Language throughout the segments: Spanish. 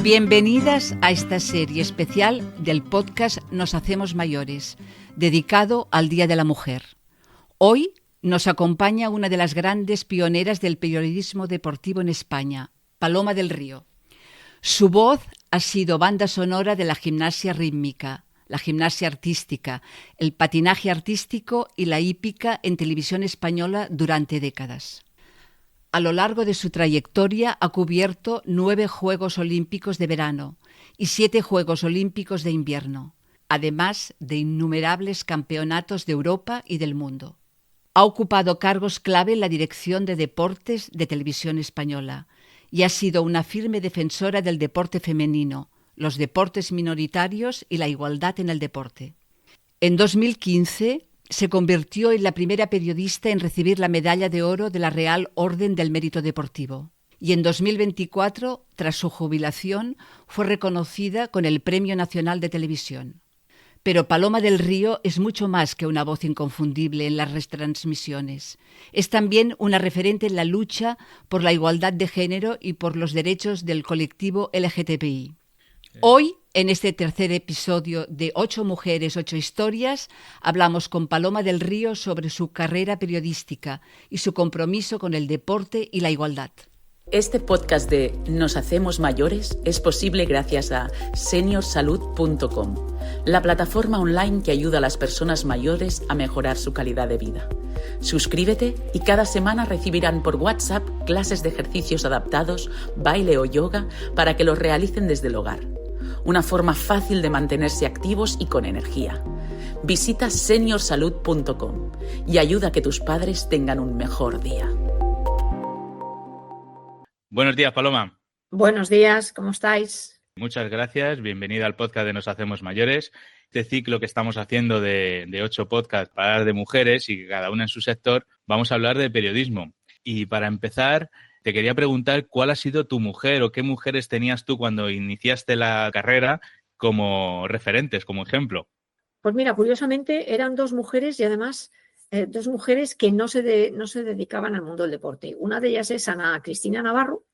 Bienvenidas a esta serie especial del podcast Nos Hacemos Mayores, dedicado al Día de la Mujer. Hoy nos acompaña una de las grandes pioneras del periodismo deportivo en España, Paloma del Río. Su voz ha sido banda sonora de la gimnasia rítmica, la gimnasia artística, el patinaje artístico y la hípica en televisión española durante décadas. A lo largo de su trayectoria ha cubierto 9 Juegos Olímpicos de verano y 7 Juegos Olímpicos de invierno, además de innumerables campeonatos de Europa y del mundo. Ha ocupado cargos clave en la dirección de deportes de Televisión Española y ha sido una firme defensora del deporte femenino, los deportes minoritarios y la igualdad en el deporte. En 2015 se convirtió en la primera periodista en recibir la medalla de oro de la Real Orden del Mérito Deportivo. Y en 2024, tras su jubilación, fue reconocida con el Premio Nacional de Televisión. Pero Paloma del Río es mucho más que una voz inconfundible en las retransmisiones. Es también una referente en la lucha por la igualdad de género y por los derechos del colectivo LGTBI. Hoy, en este tercer episodio de 8 mujeres, 8 historias, hablamos con Paloma del Río sobre su carrera periodística y su compromiso con el deporte y la igualdad. Este podcast de Nos Hacemos Mayores es posible gracias a seniorsalud.com, la plataforma online que ayuda a las personas mayores a mejorar su calidad de vida. Suscríbete y cada semana recibirán por WhatsApp clases de ejercicios adaptados, baile o yoga para que los realicen desde el hogar. Una forma fácil de mantenerse activos y con energía. Visita seniorsalud.com y ayuda a que tus padres tengan un mejor día. Buenos días, Paloma. Buenos días, ¿cómo estáis? Muchas gracias, bienvenida al podcast de Nos Hacemos Mayores. Este ciclo que estamos haciendo de 8 podcasts para hablar de mujeres y cada una en su sector, vamos a hablar de periodismo. Y para empezar, te quería preguntar cuál ha sido tu mujer o qué mujeres tenías tú cuando iniciaste la carrera como referentes, como ejemplo. Pues mira, curiosamente eran 2 mujeres y además 2 mujeres que no se dedicaban al mundo del deporte. Una de ellas es Ana Cristina Navarro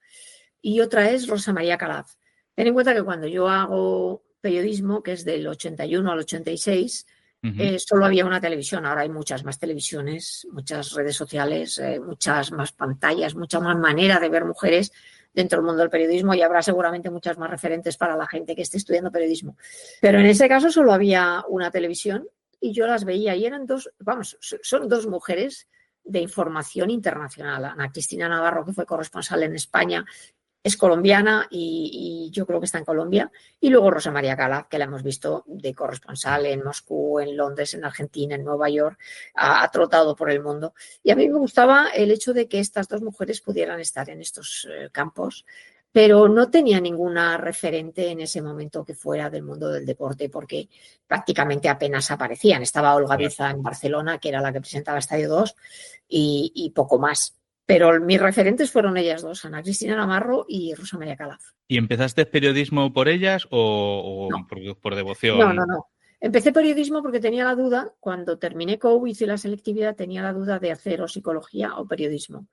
y otra es Rosa María Calaf. Ten en cuenta que cuando yo hago periodismo, que es del 81 al 86, solo había una televisión. Ahora hay muchas más televisiones, muchas redes sociales, muchas más pantallas, mucha más manera de ver mujeres dentro del mundo del periodismo y habrá seguramente muchas más referentes para la gente que esté estudiando periodismo. Pero en ese caso solo había una televisión y yo las veía y eran son 2 mujeres de información internacional. Ana Cristina Navarro, que fue corresponsal en España, es colombiana y yo creo que está en Colombia. Y luego Rosa María Calaf, que la hemos visto de corresponsal en Moscú, en Londres, en Argentina, en Nueva York, ha trotado por el mundo. Y a mí me gustaba el hecho de que estas 2 mujeres pudieran estar en estos campos, pero no tenía ninguna referente en ese momento que fuera del mundo del deporte, porque prácticamente apenas aparecían. Estaba Olga Biza en Barcelona, que era la que presentaba Estadio 2, y poco más. Pero mis referentes fueron ellas 2, Ana Cristina Navarro y Rosa María Calaf. ¿Y empezaste periodismo por ellas o No. por devoción? No. Empecé periodismo porque tenía la duda, cuando terminé COU, hice la selectividad, tenía la duda de hacer o psicología o periodismo.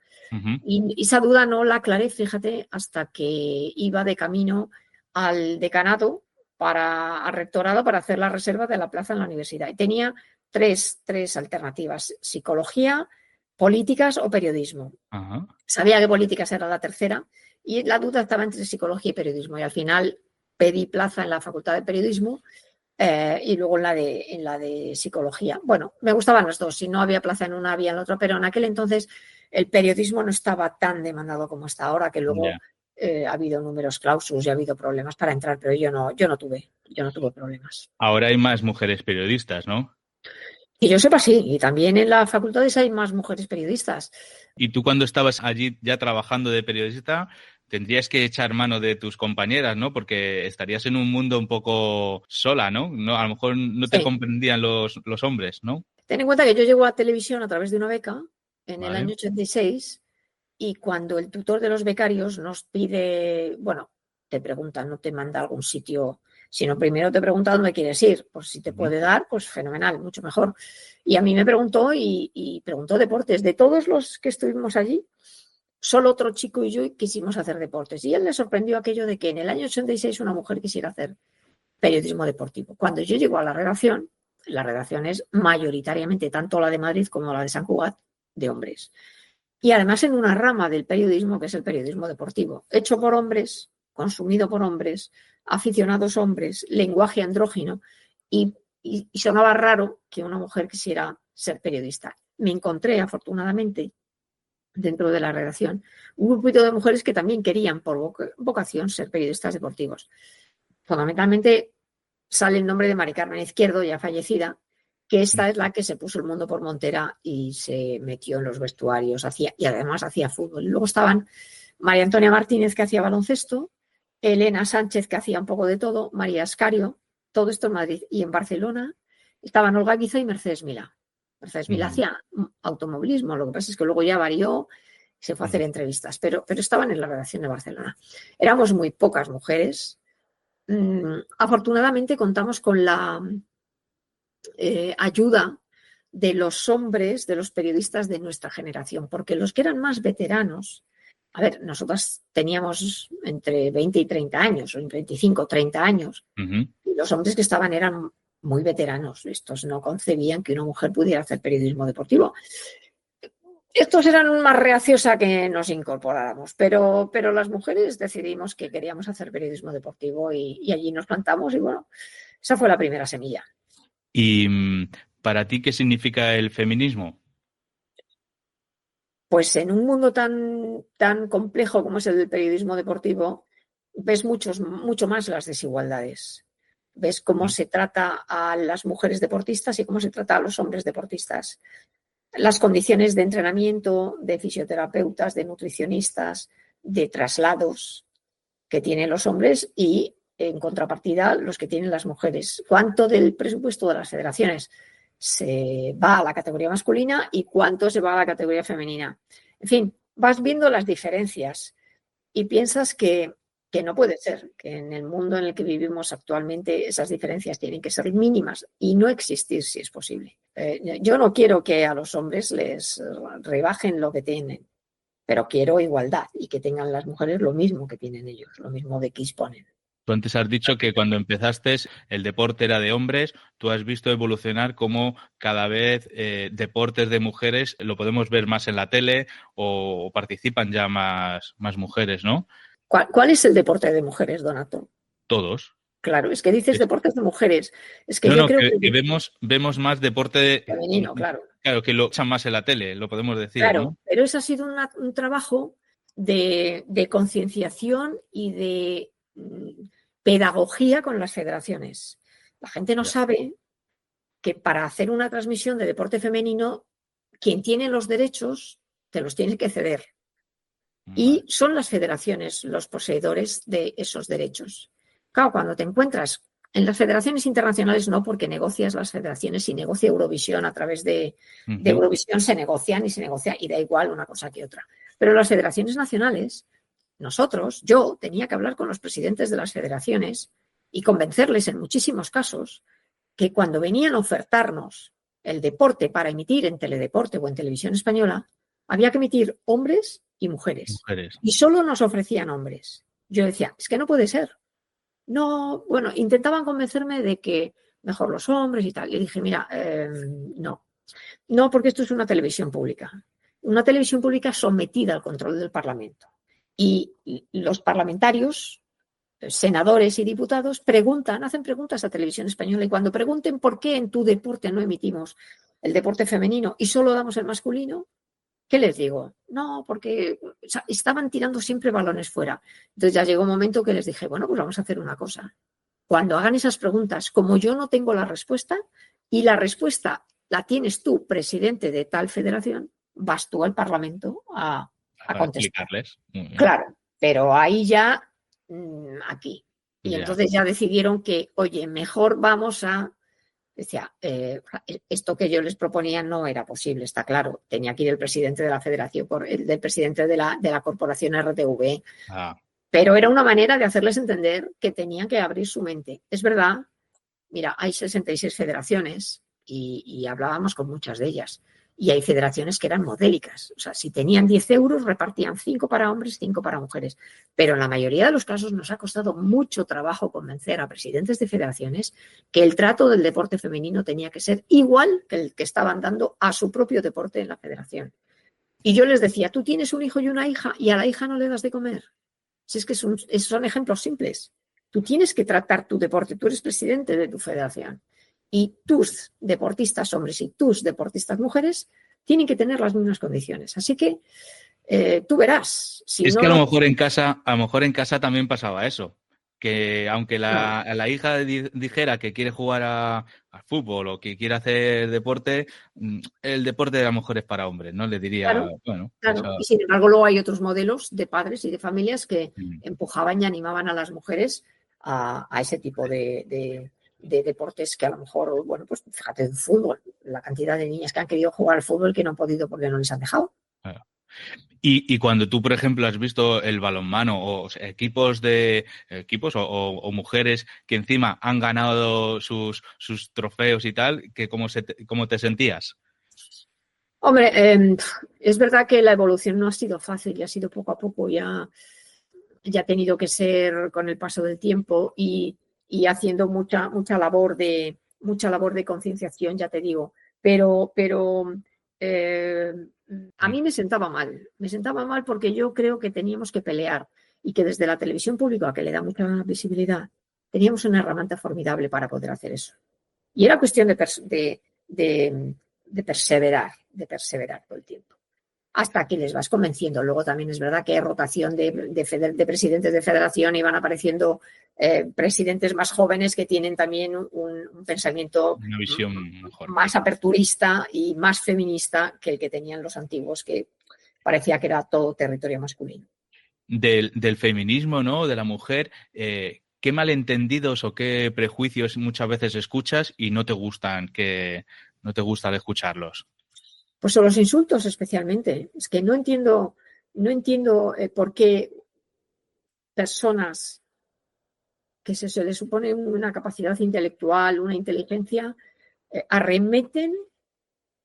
Y esa duda no la aclaré, fíjate, hasta que iba de camino al decanato, al rectorado, para hacer la reserva de la plaza en la universidad. Y tenía tres alternativas: psicología, políticas o periodismo. Ajá. Sabía que políticas era la tercera y la duda estaba entre psicología y periodismo. Y al final pedí plaza en la Facultad de Periodismo y luego en la de psicología. Bueno, me gustaban las 2. Si no había plaza en una, había en la otra, pero en aquel entonces el periodismo no estaba tan demandado como está ahora, que luego ha habido números clausus y ha habido problemas para entrar, pero yo no tuve problemas. Ahora hay más mujeres periodistas, ¿no? Y yo sepa, sí, y también en las facultades hay más mujeres periodistas. Y tú, cuando estabas allí ya trabajando de periodista, tendrías que echar mano de tus compañeras, ¿no? Porque estarías en un mundo un poco sola, ¿no? A lo mejor no te comprendían los hombres, ¿no? Ten en cuenta que yo llego a televisión a través de una beca en el Vale. año 86 y cuando el tutor de los becarios nos pide, te pregunta, no te manda a algún sitio, sino primero te pregunta dónde quieres ir. Pues si te puede dar, pues fenomenal, mucho mejor. Y a mí me preguntó y preguntó deportes. De todos los que estuvimos allí, solo otro chico y yo quisimos hacer deportes. Y a él le sorprendió aquello de que en el año 86 una mujer quisiera hacer periodismo deportivo. Cuando yo llego a la redacción es mayoritariamente, tanto la de Madrid como la de San Cugat, de hombres. Y además en una rama del periodismo que es el periodismo deportivo, hecho por hombres, consumido por hombres, aficionados hombres, lenguaje andrógino, y sonaba raro que una mujer quisiera ser periodista. Me encontré, afortunadamente, dentro de la redacción, un grupito de mujeres que también querían por vocación ser periodistas deportivos. Fundamentalmente sale el nombre de Mari Carmen Izquierdo, ya fallecida, que esta es la que se puso el mundo por montera y se metió en los vestuarios, y además hacía fútbol. Y luego estaban María Antonia Martínez, que hacía baloncesto, Elena Sánchez, que hacía un poco de todo, María Escario, todo esto en Madrid. Y en Barcelona estaban Olga Guiza y Mercedes Milá. Mercedes Milá hacía automovilismo, lo que pasa es que luego ya varió, se fue a hacer entrevistas, pero estaban en la redacción de Barcelona. Éramos muy pocas mujeres. Afortunadamente contamos con la ayuda de los hombres, de los periodistas de nuestra generación, porque los que eran más veteranos, a ver, nosotras teníamos entre 20 y 30 años, o 25, 30 años, y los hombres que estaban eran muy veteranos. Estos no concebían que una mujer pudiera hacer periodismo deportivo. Estos eran más reacios a que nos incorporáramos, pero las mujeres decidimos que queríamos hacer periodismo deportivo y allí nos plantamos y bueno, esa fue la primera semilla. ¿Y para ti qué significa el feminismo? Pues en un mundo tan complejo como es el del periodismo deportivo, ves mucho más las desigualdades. Ves cómo se trata a las mujeres deportistas y cómo se trata a los hombres deportistas. Las condiciones de entrenamiento, de fisioterapeutas, de nutricionistas, de traslados que tienen los hombres y, en contrapartida, los que tienen las mujeres. ¿Cuánto del presupuesto de las federaciones se va a la categoría masculina y cuánto se va a la categoría femenina? En fin, vas viendo las diferencias y piensas que no puede ser, que en el mundo en el que vivimos actualmente esas diferencias tienen que ser mínimas y no existir si es posible. Yo no quiero que a los hombres les rebajen lo que tienen, pero quiero igualdad y que tengan las mujeres lo mismo que tienen ellos, lo mismo de que disponen. Tú antes has dicho que cuando empezaste el deporte era de hombres, tú has visto evolucionar cómo cada vez deportes de mujeres lo podemos ver más en la tele o participan ya más mujeres, ¿no? ¿Cuál es el deporte de mujeres, Donato? Todos. Claro, es que dices deportes de mujeres. Es que No, creo que vemos más deporte femenino, claro. Claro, que lo echan más en la tele, lo podemos decir, Claro, ¿no? pero ese ha sido un trabajo de concienciación y de pedagogía con las federaciones. La gente no sabe que para hacer una transmisión de deporte femenino, quien tiene los derechos te los tiene que ceder. Y son las federaciones los poseedores de esos derechos. Claro, cuando te encuentras en las federaciones internacionales, no, porque negocias las federaciones y negocia Eurovisión a través de Eurovisión, se negocian y da igual una cosa que otra. Pero las federaciones nacionales, yo tenía que hablar con los presidentes de las federaciones y convencerles en muchísimos casos que cuando venían a ofertarnos el deporte para emitir en Teledeporte o en Televisión Española, había que emitir hombres y mujeres. Y solo nos ofrecían hombres. Yo decía, es que no puede ser. No, bueno, intentaban convencerme de que mejor los hombres y tal. Y dije, mira, no, porque esto es una televisión pública. Una televisión pública sometida al control del Parlamento. Y los parlamentarios, senadores y diputados hacen preguntas a Televisión Española y cuando pregunten por qué en tu deporte no emitimos el deporte femenino y solo damos el masculino, ¿qué les digo? No, porque estaban tirando siempre balones fuera. Entonces ya llegó un momento que les dije, bueno, pues vamos a hacer una cosa. Cuando hagan esas preguntas, como yo no tengo la respuesta y la respuesta la tienes tú, presidente de tal federación, vas tú al Parlamento a contestar. Claro, pero ahí ya, aquí. Y entonces ya decidieron que, oye, mejor vamos a... Decía, esto que yo les proponía no era posible, está claro. Tenía que ir el presidente de la federación, del presidente de la corporación RTV. Pero era una manera de hacerles entender que tenían que abrir su mente. Es verdad, mira, hay 66 federaciones y hablábamos con muchas de ellas. Y hay federaciones que eran modélicas. O sea, si tenían 10 euros, repartían 5 para hombres, 5 para mujeres. Pero en la mayoría de los casos nos ha costado mucho trabajo convencer a presidentes de federaciones que el trato del deporte femenino tenía que ser igual que el que estaban dando a su propio deporte en la federación. Y yo les decía, tú tienes un hijo y una hija y a la hija no le das de comer. Si es que son ejemplos simples. Tú tienes que tratar tu deporte, tú eres presidente de tu federación. Y tus deportistas hombres y tus deportistas mujeres tienen que tener las mismas condiciones. Así que tú verás. Si Es no que a lo mejor en casa también pasaba eso. Que aunque la hija dijera que quiere jugar al fútbol o que quiere hacer deporte, el deporte de la mujer es para hombres, ¿no? Le diría, claro, bueno, claro. Y sin embargo, luego hay otros modelos de padres y de familias que empujaban y animaban a las mujeres a ese tipo de deportes que a lo mejor, bueno, pues fíjate, el fútbol, la cantidad de niñas que han querido jugar al fútbol que no han podido porque no les han dejado. claro. Y cuando tú, por ejemplo, has visto el balonmano o sea, equipos o mujeres que encima han ganado sus trofeos y tal, ¿cómo te sentías? Hombre, es verdad que la evolución no ha sido fácil y ha sido poco a poco, ya ha tenido que ser con el paso del tiempo y haciendo mucha labor de concienciación, ya te digo. Pero a mí me sentaba mal porque yo creo que teníamos que pelear y que desde la televisión pública, que le da mucha visibilidad, teníamos una herramienta formidable para poder hacer eso. Y era cuestión de perseverar todo el tiempo, hasta que les vas convenciendo. Luego también es verdad que hay rotación de presidentes de federación y van apareciendo presidentes más jóvenes que tienen también un pensamiento Una visión mejor. más aperturista y más feminista que el que tenían los antiguos, que parecía que era todo territorio masculino. Del feminismo, ¿no? De la mujer, ¿qué malentendidos o qué prejuicios muchas veces escuchas y no te gusta escucharlos? Pues son los insultos especialmente. Es que no entiendo por qué personas que se les supone una capacidad intelectual, una inteligencia, arremeten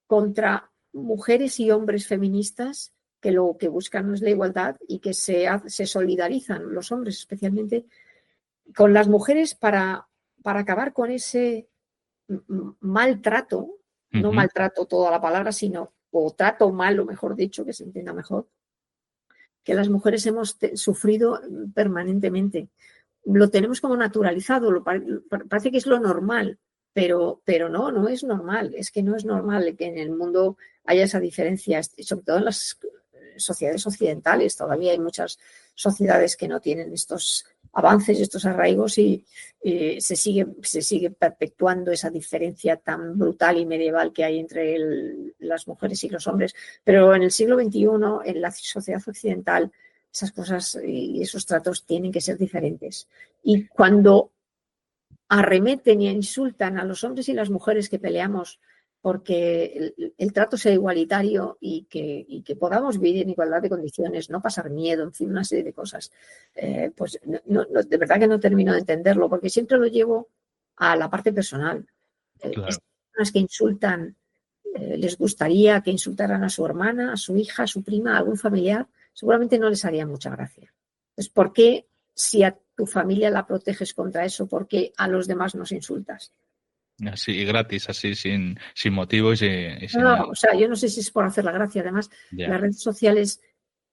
contra mujeres y hombres feministas que lo que buscan no es la igualdad y que se solidarizan, los hombres especialmente, con las mujeres para acabar con ese maltrato, no maltrato toda la palabra, sino o trato malo, mejor dicho, que se entienda mejor, que las mujeres hemos sufrido permanentemente. Lo tenemos como naturalizado, parece que es lo normal, pero no es normal. Es que no es normal que en el mundo haya esa diferencia, sobre todo en las sociedades occidentales. Todavía hay muchas sociedades que no tienen estos avances, estos arraigos y se sigue perpetuando esa diferencia tan brutal y medieval que hay entre las mujeres y los hombres. Pero en el siglo XXI, en la sociedad occidental, esas cosas y esos tratos tienen que ser diferentes. Y cuando arremeten y insultan a los hombres y las mujeres que peleamos porque el trato sea igualitario y que podamos vivir en igualdad de condiciones, no pasar miedo, en fin, una serie de cosas, pues de verdad que no termino de entenderlo, porque siempre lo llevo a la parte personal. Claro. Estas personas que insultan, les gustaría que insultaran a su hermana, a su hija, a su prima, a algún familiar, seguramente no les haría mucha gracia. Entonces, ¿por qué si a tu familia la proteges contra eso, por qué a los demás nos insultas? Así, gratis, así, sin motivo y sin nada. O sea, yo no sé si es por hacer la gracia. Además, las redes sociales,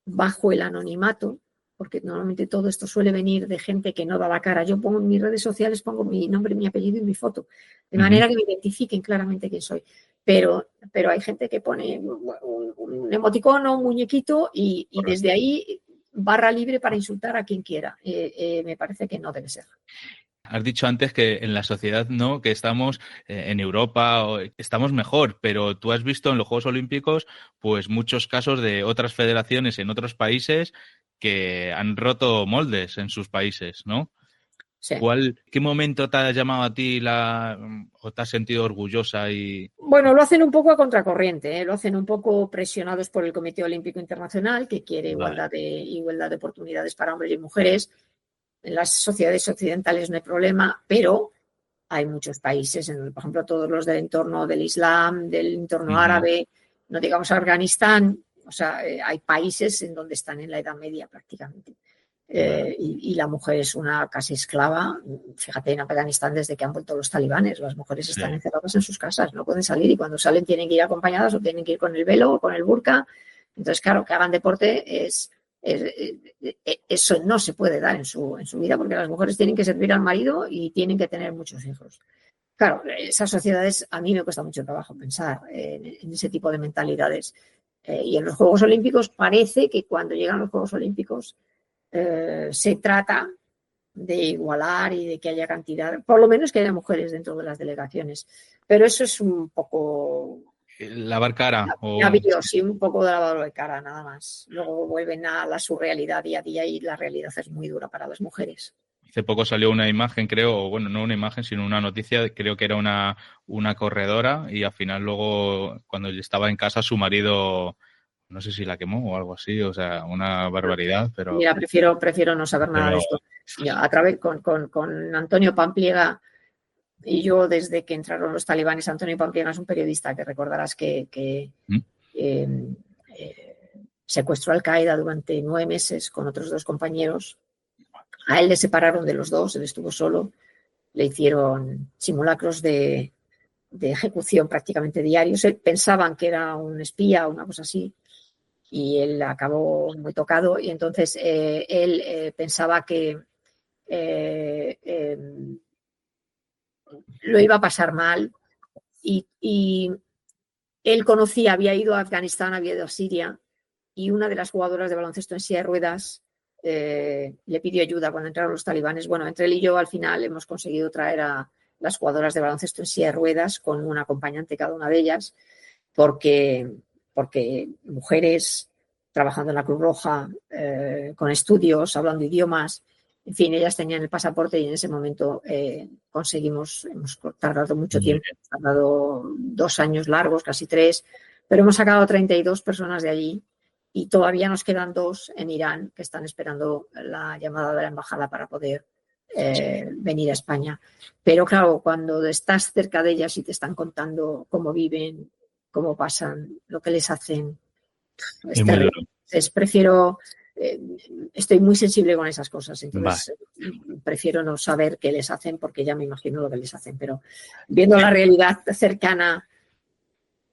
bajo el anonimato, porque normalmente todo esto suele venir de gente que no da la cara. Yo pongo en mis redes sociales, pongo mi nombre, mi apellido y mi foto, de manera que me identifiquen claramente quién soy. Pero hay gente que pone un emoticono, un muñequito y desde ahí barra libre para insultar a quien quiera. Me parece que no debe ser. Has dicho antes que en la sociedad no, que estamos en Europa, estamos mejor, pero tú has visto en los Juegos Olímpicos pues muchos casos de otras federaciones en otros países que han roto moldes en sus países, ¿no? Sí. ¿Qué momento te ha llamado a ti o te has sentido orgullosa? Bueno, lo hacen un poco a contracorriente, lo hacen un poco presionados por el Comité Olímpico Internacional, que quiere igualdad de oportunidades para hombres y mujeres. En las sociedades occidentales no hay problema, pero hay muchos países, por ejemplo, todos los del entorno del Islam, del entorno árabe, no digamos Afganistán, o sea, hay países en donde están en la Edad Media prácticamente. Y la mujer es una casi esclava. Fíjate, en Afganistán, desde que han vuelto los talibanes, las mujeres están encerradas en sus casas, no pueden salir, y cuando salen tienen que ir acompañadas o tienen que ir con el velo o con el burka. Entonces, claro, que hagan deporte eso no se puede dar en su vida, porque las mujeres tienen que servir al marido y tienen que tener muchos hijos. Claro, esas sociedades, a mí me cuesta mucho trabajo pensar en ese tipo de mentalidades. Y en los Juegos Olímpicos parece que cuando llegan los Juegos Olímpicos se trata de igualar y de que haya cantidad, por lo menos que haya mujeres dentro de las delegaciones. Pero eso es un poco... Lavar cara. Sí, un poco de lavado de cara, nada más. Luego vuelven a su realidad día a día, y la realidad es muy dura para las mujeres. Hace poco salió una imagen, creo, bueno, no una imagen, sino una noticia, creo que era una corredora, y al final luego, cuando estaba en casa, su marido, no sé si la quemó o algo así, o sea, una barbaridad, pero... Mira, prefiero no saber nada de esto. Ya, a través con Antonio Pampliega y yo, desde que entraron los talibanes. Antonio Pampliega es un periodista que recordarás que secuestró a Al-Qaeda durante 9 meses con otros 2 compañeros. A él le separaron de los 2, él estuvo solo, le hicieron simulacros de ejecución prácticamente diarios. Pensaban que era un espía o una cosa así, y él acabó muy tocado, y entonces él pensaba que lo iba a pasar mal, y él había ido a Afganistán, había ido a Siria, y una de las jugadoras de baloncesto en silla de ruedas le pidió ayuda cuando entraron los talibanes. Bueno, entre él y yo al final hemos conseguido traer a las jugadoras de baloncesto en silla de ruedas con un acompañante cada una de ellas, porque mujeres trabajando en la Cruz Roja, con estudios, hablando idiomas, en fin, ellas tenían el pasaporte, y en ese momento hemos tardado mucho tiempo, hemos tardado 2 años largos, casi 3, pero hemos sacado 32 personas de allí, y todavía nos quedan 2 en Irán que están esperando la llamada de la embajada para poder venir a España. Pero claro, cuando estás cerca de ellas y te están contando cómo viven, cómo pasan, lo que les hacen, es terrible. Prefiero... estoy muy sensible con esas cosas, entonces prefiero no saber qué les hacen, porque ya me imagino lo que les hacen, pero viendo la realidad cercana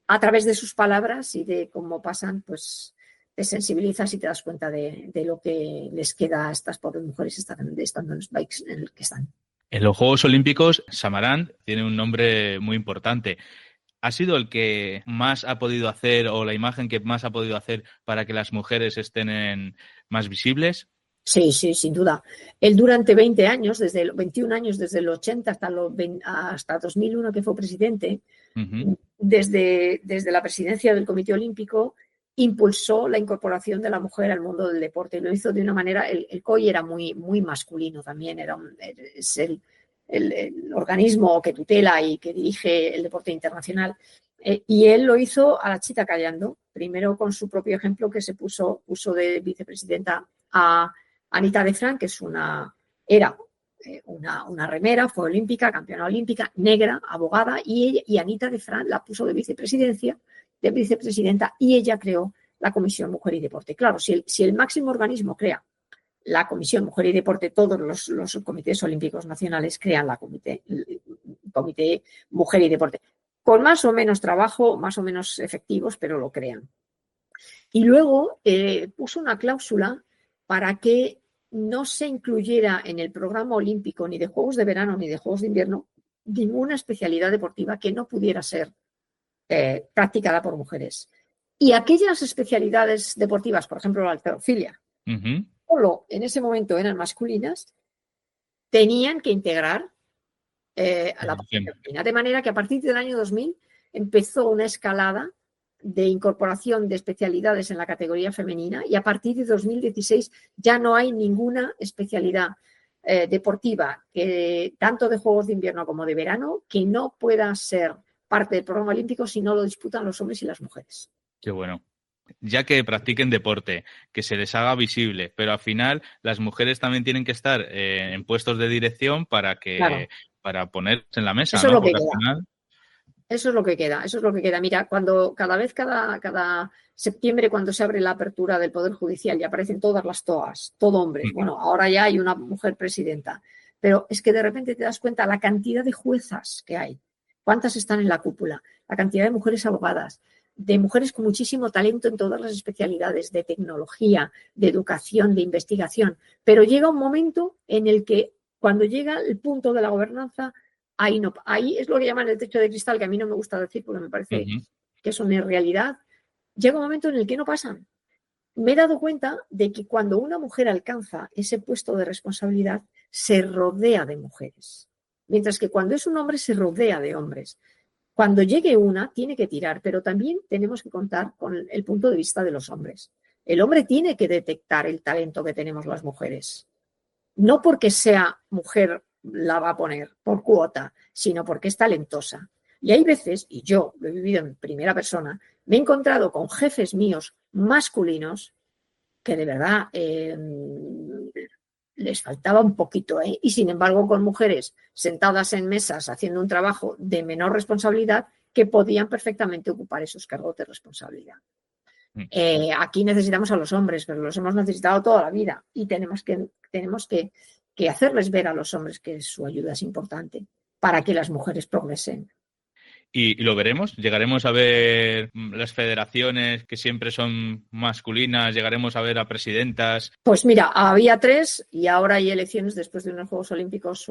a través de sus palabras y de cómo pasan, pues te sensibilizas y te das cuenta de lo que les queda a estas pobres mujeres estando en los países en el que están. En los Juegos Olímpicos, Samarán tiene un nombre muy importante. ¿Ha sido el que más ha podido hacer, o la imagen que más ha podido hacer para que las mujeres estén más visibles? Sí, sin duda. Él durante 20 años, 21 años, desde el 80 hasta 2001, que fue presidente, desde la presidencia del Comité Olímpico, impulsó la incorporación de la mujer al mundo del deporte. Lo hizo de una manera, el COI era muy, muy masculino también, es el organismo que tutela y que dirige el deporte internacional, y él lo hizo a la chita callando, primero con su propio ejemplo, que se puso de vicepresidenta a Anita de Frank, que era una remera, fue olímpica, campeona olímpica, negra, abogada, y Anita de Frank la puso de vicepresidenta, y ella creó la Comisión Mujer y Deporte. Claro, si el máximo organismo crea la Comisión Mujer y Deporte, todos los comités olímpicos nacionales crean el Comité Mujer y Deporte, con más o menos trabajo, más o menos efectivos, pero lo crean. Y luego puso una cláusula para que no se incluyera en el programa olímpico, ni de Juegos de Verano ni de Juegos de Invierno, ninguna especialidad deportiva que no pudiera ser practicada por mujeres. Y aquellas especialidades deportivas, por ejemplo la halterofilia, solo en ese momento eran masculinas, tenían que integrar a la parte femenina. De manera que a partir del año 2000 empezó una escalada de incorporación de especialidades en la categoría femenina, y a partir de 2016 ya no hay ninguna especialidad deportiva, tanto de Juegos de Invierno como de Verano, que no pueda ser parte del programa olímpico si no lo disputan los hombres y las mujeres. Qué bueno. Ya que practiquen deporte, que se les haga visible, pero al final las mujeres también tienen que estar en puestos de dirección para ponerse en la mesa, eso ¿no? Es lo que queda. Al final... Eso es lo que queda, eso es lo que queda. Mira, cada septiembre, cuando se abre la apertura del Poder Judicial y aparecen todas las togas, todo hombres. Bueno, ahora ya hay una mujer presidenta, pero es que de repente te das cuenta la cantidad de juezas que hay, cuántas están en la cúpula, la cantidad de mujeres abogadas, de mujeres con muchísimo talento en todas las especialidades, de tecnología, de educación, de investigación. Pero llega un momento en el que, cuando llega el punto de la gobernanza, ahí no, ahí es lo que llaman el techo de cristal, que a mí no me gusta decir porque me parece que es una irrealidad. Llega un momento en el que no pasan. Me he dado cuenta de que cuando una mujer alcanza ese puesto de responsabilidad, se rodea de mujeres, mientras que cuando es un hombre se rodea de hombres. Cuando llegue una, tiene que tirar, pero también tenemos que contar con el punto de vista de los hombres. El hombre tiene que detectar el talento que tenemos las mujeres. No porque sea mujer la va a poner por cuota, sino porque es talentosa. Y hay veces, y yo lo he vivido en primera persona, me he encontrado con jefes míos masculinos que de verdad les faltaba un poquito, y sin embargo con mujeres sentadas en mesas haciendo un trabajo de menor responsabilidad que podían perfectamente ocupar esos cargos de responsabilidad. Aquí necesitamos a los hombres, pero los hemos necesitado toda la vida y tenemos que hacerles ver a los hombres que su ayuda es importante para que las mujeres progresen. ¿Y lo veremos? ¿Llegaremos a ver las federaciones que siempre son masculinas? ¿Llegaremos a ver a presidentas? Pues mira, había 3 y ahora hay elecciones después de unos Juegos Olímpicos.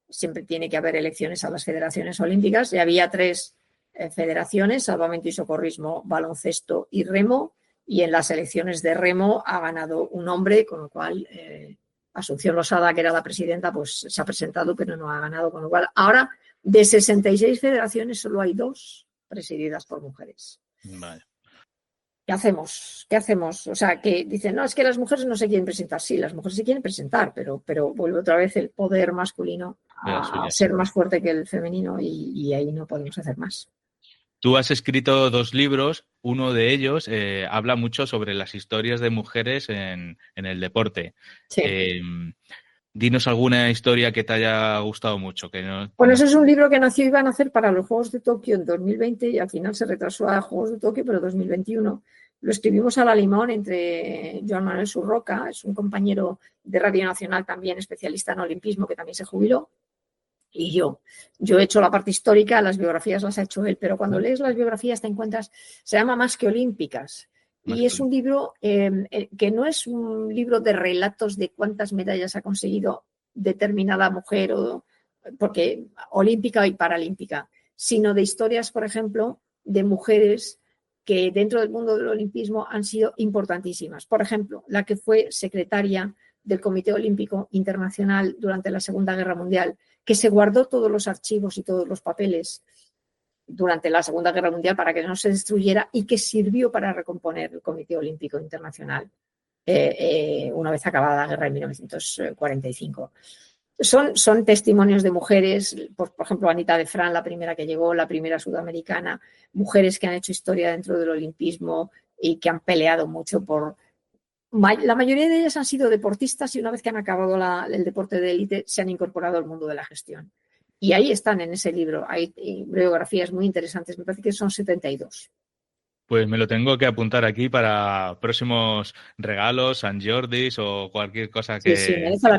Siempre tiene que haber elecciones a las federaciones olímpicas y había 3 federaciones: salvamento y socorrismo, baloncesto y remo. Y en las elecciones de remo ha ganado un hombre, con lo cual Asunción Losada, que era la presidenta, pues se ha presentado, pero no ha ganado, con lo cual ahora de 66 federaciones solo hay 2 presididas por mujeres. Vale. ¿Qué hacemos? ¿Qué hacemos? O sea, que dicen, no, es que las mujeres no se quieren presentar. Sí, las mujeres se quieren presentar, pero vuelve otra vez el poder masculino a ser más fuerte que el femenino y ahí no podemos hacer más. Tú has escrito 2 libros, uno de ellos habla mucho sobre las historias de mujeres en el deporte. Sí. Dinos alguna historia que te haya gustado mucho. Bueno, eso es un libro que iba a nacer para los Juegos de Tokio en 2020 y al final se retrasó a Juegos de Tokio, pero 2021. Lo escribimos a la limón entre Joan Manuel Surroca, es un compañero de Radio Nacional también especialista en olimpismo que también se jubiló, y yo. Yo he hecho la parte histórica, las biografías las ha hecho él, pero cuando lees las biografías te encuentras, se llama Más que Olímpicas. Y es un libro que no es un libro de relatos de cuántas medallas ha conseguido determinada mujer, porque olímpica y paralímpica, sino de historias, por ejemplo, de mujeres que dentro del mundo del olimpismo han sido importantísimas. Por ejemplo, la que fue secretaria del Comité Olímpico Internacional durante la Segunda Guerra Mundial, que se guardó todos los archivos y todos los papeles durante la Segunda Guerra Mundial para que no se destruyera y que sirvió para recomponer el Comité Olímpico Internacional una vez acabada la guerra en 1945. Son testimonios de mujeres, por ejemplo, Anita de Fran, la primera que llegó, la primera sudamericana, mujeres que han hecho historia dentro del olimpismo y que han peleado mucho por... La mayoría de ellas han sido deportistas y una vez que han acabado el deporte de élite se han incorporado al mundo de la gestión. Y ahí están en ese libro, hay biografías muy interesantes, me parece que son 72. Pues me lo tengo que apuntar aquí para próximos regalos, San Jordis o cualquier cosa que... Sí, merece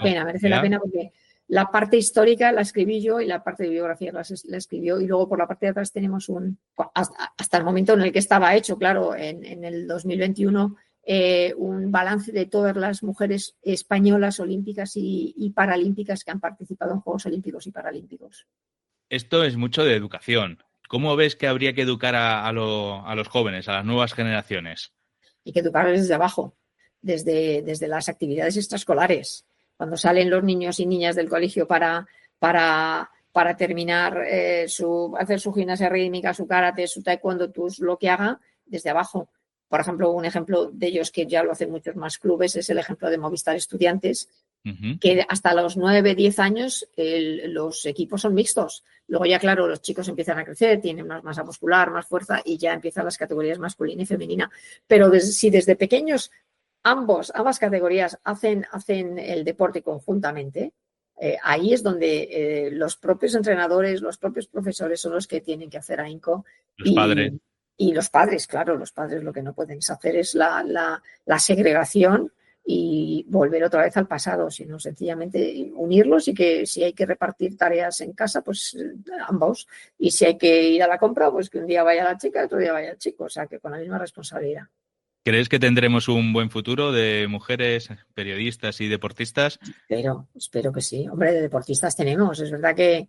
la pena porque la parte histórica la escribí yo y la parte de biografía la escribió, y luego por la parte de atrás tenemos hasta el momento en el que estaba hecho, claro, en el 2021, un balance de todas las mujeres españolas olímpicas y paralímpicas que han participado en Juegos Olímpicos y Paralímpicos. Esto es mucho de educación. ¿Cómo ves que habría que educar a los jóvenes, a las nuevas generaciones? Hay que educarles desde abajo, desde las actividades extraescolares. Cuando salen los niños y niñas del colegio para terminar hacer su gimnasia rítmica, su karate, su taekwondo, lo que haga, desde abajo. Por ejemplo, un ejemplo de ellos que ya lo hacen muchos más clubes es el ejemplo de Movistar Estudiantes, que hasta los 9, 10 años los equipos son mixtos. Luego ya, claro, los chicos empiezan a crecer, tienen más masa muscular, más fuerza y ya empiezan las categorías masculina y femenina. Pero si desde pequeños ambas categorías hacen el deporte conjuntamente, ahí es donde los propios entrenadores, los propios profesores son los que tienen que hacer ahínco. Los padres. Y los padres, claro, los padres lo que no pueden hacer es la segregación y volver otra vez al pasado, sino sencillamente unirlos, y que si hay que repartir tareas en casa, pues ambos. Y si hay que ir a la compra, pues que un día vaya la chica y otro día vaya el chico, o sea, que con la misma responsabilidad. ¿Crees que tendremos un buen futuro de mujeres periodistas y deportistas? Espero que sí. Hombre, de deportistas tenemos. Es verdad que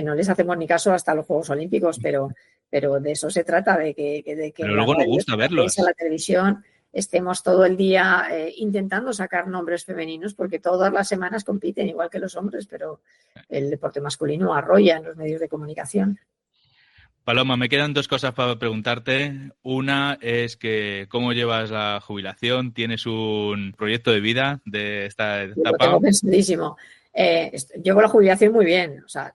no les hacemos ni caso hasta los Juegos Olímpicos, pero de eso se trata, de que pero luego nos gusta verlos. En la televisión estemos todo el día intentando sacar nombres femeninos, porque todas las semanas compiten igual que los hombres, pero el deporte masculino arrolla en los medios de comunicación. Paloma, me quedan 2 cosas para preguntarte. Una es que ¿cómo llevas la jubilación? ¿Tienes un proyecto de vida de esta etapa? Lo tengo pensadísimo. Llevo la jubilación muy bien. O sea,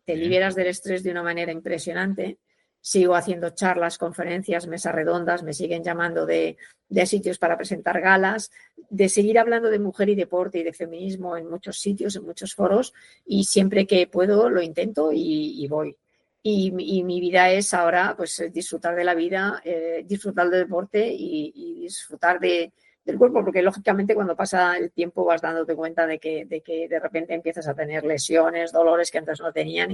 te liberas del estrés de una manera impresionante. Sigo haciendo charlas, conferencias, mesas redondas, me siguen llamando de sitios para presentar galas, de seguir hablando de mujer y deporte y de feminismo en muchos sitios, en muchos foros, y siempre que puedo lo intento y voy. Y mi vida es ahora pues disfrutar de la vida, disfrutar del deporte y disfrutar del cuerpo, porque lógicamente cuando pasa el tiempo vas dándote cuenta de que de repente empiezas a tener lesiones, dolores que antes no tenían,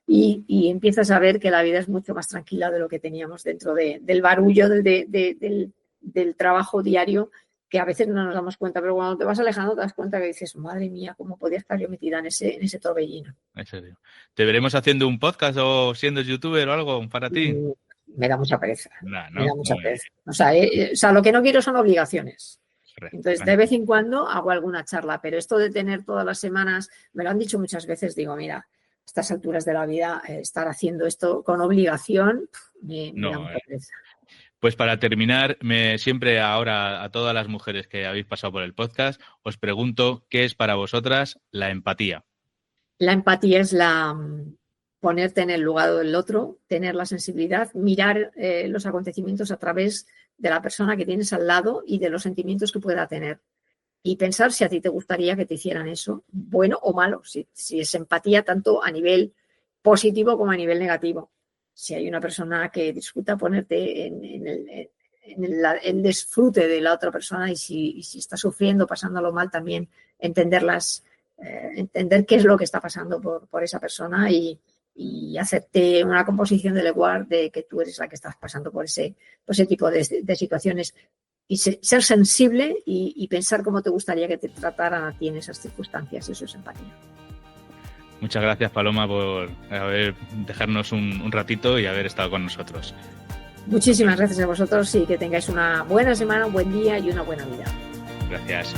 y empiezas a ver que la vida es mucho más tranquila de lo que teníamos dentro del barullo del trabajo diario, que a veces no nos damos cuenta, pero cuando te vas alejando te das cuenta que dices, madre mía, ¿cómo podía estar yo metida en ese torbellino? En serio. ¿Te veremos haciendo un podcast o siendo youtuber o algo para ti? Me da mucha pereza. ¿no? Me da mucha pereza. O sea, lo que no quiero son obligaciones. Entonces, de vez en cuando hago alguna charla, pero esto de tener todas las semanas, me lo han dicho muchas veces, digo, mira, a estas alturas de la vida, estar haciendo esto con obligación, me da mucha pereza. Pues para terminar, siempre ahora a todas las mujeres que habéis pasado por el podcast, os pregunto, ¿qué es para vosotras la empatía? La empatía es ponerte en el lugar del otro, tener la sensibilidad, mirar los acontecimientos a través de la persona que tienes al lado y de los sentimientos que pueda tener. Y pensar si a ti te gustaría que te hicieran eso, bueno o malo, si es empatía tanto a nivel positivo como a nivel negativo. Si hay una persona que disfruta ponerte en el disfrute de la otra persona, y si está sufriendo, pasándolo mal, también entender qué es lo que está pasando por esa persona y hacerte una composición del lugar de que tú eres la que estás pasando por ese tipo de situaciones, y ser sensible y pensar cómo te gustaría que te trataran a ti en esas circunstancias. Eso es empatía. Muchas gracias, Paloma, por dejarnos un ratito y haber estado con nosotros. Muchísimas gracias a vosotros y que tengáis una buena semana, un buen día y una buena vida. Gracias.